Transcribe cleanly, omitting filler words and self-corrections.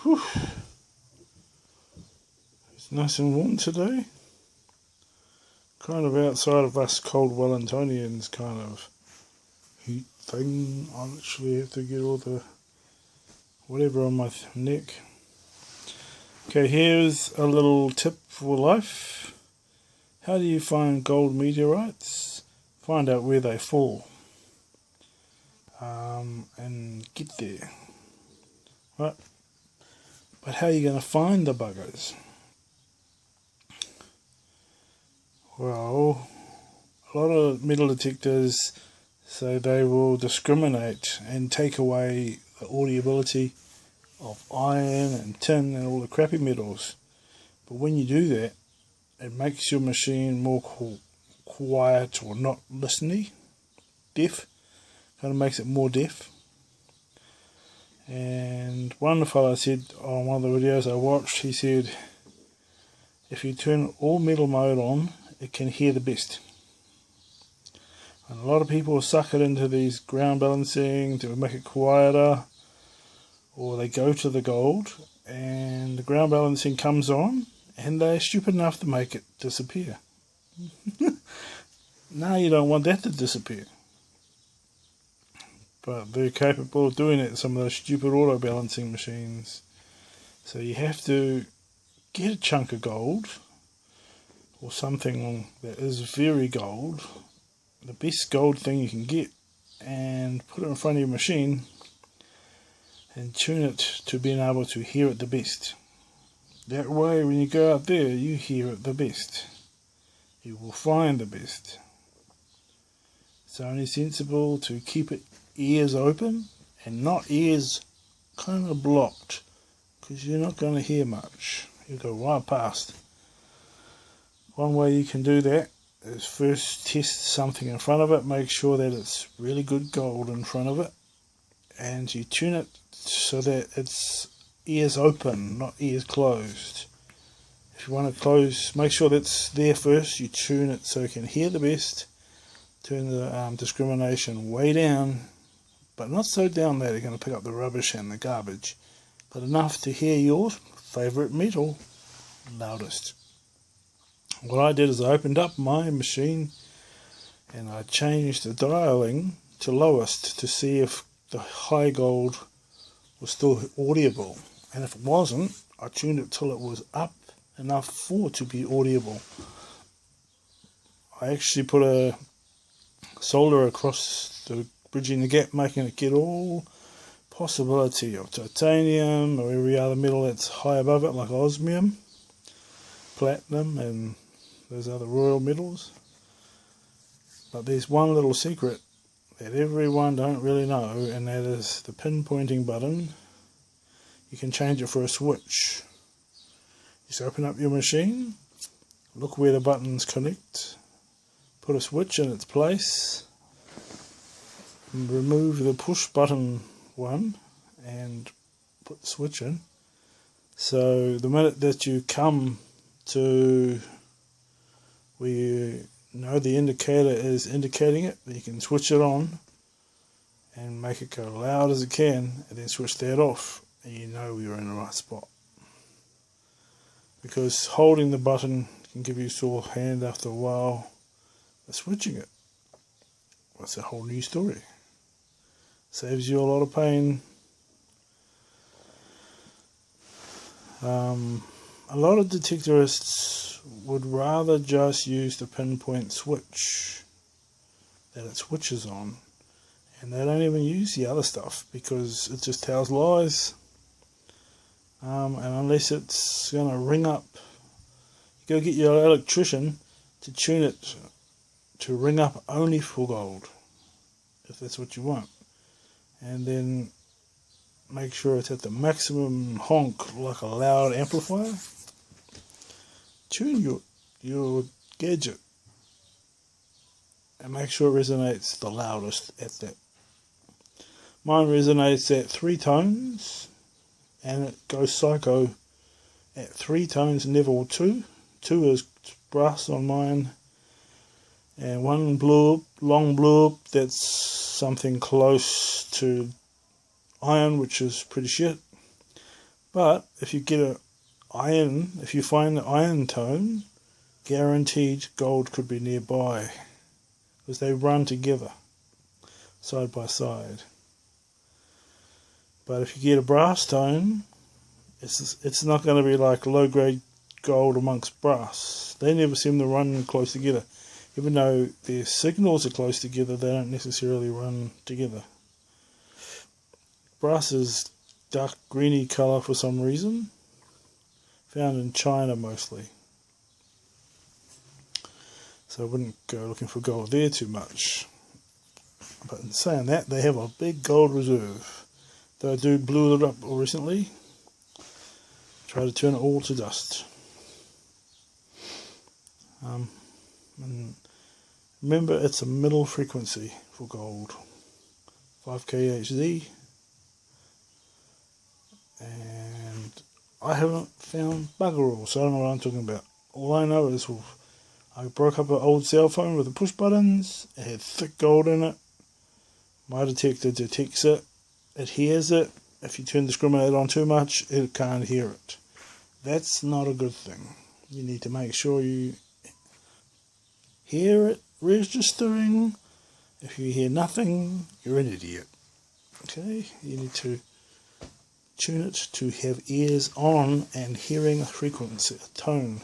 Whew. It's nice and warm today. Kind of outside of us cold Wellingtonians kind of heat thing. I literally have to get all the whatever on my neck. Okay, here's a little tip for life. How do you find gold meteorites? Find out where they fall. And get there. Right? But how are you going to find the buggers? Well, a lot of metal detectors say they will discriminate and take away the audibility of iron and tin and all the crappy metals. But when you do that, it makes your machine more quiet or not listening, deaf. Kind of makes it more deaf. And one fellow said on one of the videos I watched, he said, if you turn all metal mode on, it can hear the best. And a lot of people suck it into these ground balancing to make it quieter, or they go to the gold and the ground balancing comes on and they're stupid enough to make it disappear. No, you don't want that to disappear. But they're capable of doing it in some of those stupid auto balancing machines. So you have to get a chunk of gold or something that is very gold, the best gold thing you can get, and put it in front of your machine and tune it to being able to hear it the best. That way when you go out there you hear it the best. You will find the best. It's only sensible to keep it ears open and not ears kind of blocked, because you're not going to hear much. You go right past. One way you can do that is first test something in front of it, make sure that it's really good gold in front of it, and you tune it so that it's ears open, not ears closed. If you want to close, make sure that's there first. You tune it so it can hear the best. Turn the discrimination way down, but not so down that you're going to pick up the rubbish and the garbage, but enough to hear your favourite metal loudest. What I did is I opened up my machine and I changed the dialing to lowest to see if the high gold was still audible, and if it wasn't, I tuned it till it was up enough for it to be audible. I actually put a solder across the bridging the gap, making it get all possibility of titanium or every other metal that's high above it, like osmium, platinum and those other royal metals. But there's one little secret that everyone don't really know, and that is the pinpointing button. You can change it for a switch. Just open up your machine, look where the buttons connect, put a switch in its place, and remove the push button one and put the switch in. So the minute that you come to where you know the indicator is indicating it, you can switch it on and make it go loud as it can, and then switch that off, and you know you're in the right spot. Because holding the button can give you a sore hand after a while, but switching it, that's a whole new story. Saves you a lot of pain. A lot of detectorists would rather just use the pinpoint switch that it switches on, and they don't even use the other stuff because it just tells lies. And unless it's going to ring up, you go get your electrician to tune it to ring up only for gold, if that's what you want, and then make sure it's at the maximum honk, like a loud amplifier. Tune your gadget and make sure it resonates the loudest at that. Mine resonates at 3 tones, and it goes psycho at 3 tones level 2. 2 is brass on mine, and 1 long blue that's something close to iron, which is pretty shit. But if you get if you find the iron tone, guaranteed gold could be nearby, because they run together, side by side. But if you get a brass tone, it's not going to be like low grade gold amongst brass. They never seem to run close together. Even though their signals are close together, they don't necessarily run together. Brass is dark greeny colour for some reason, found in China mostly. So I wouldn't go looking for gold there too much. But in saying that, they have a big gold reserve. Though I do blew it up recently. Try to turn it all to dust. And remember, it's a middle frequency for gold. 5 kHz. And I haven't found bugger all, so I don't know what I'm talking about. All I know is I broke up an old cell phone with the push buttons. It had thick gold in it. My detector detects it. It hears it. If you turn the discriminator on too much, it can't hear it. That's not a good thing. You need to make sure you hear it registering. If you hear nothing, you're an idiot. Okay? You need to tune it to have ears on and hearing a frequency, a tone.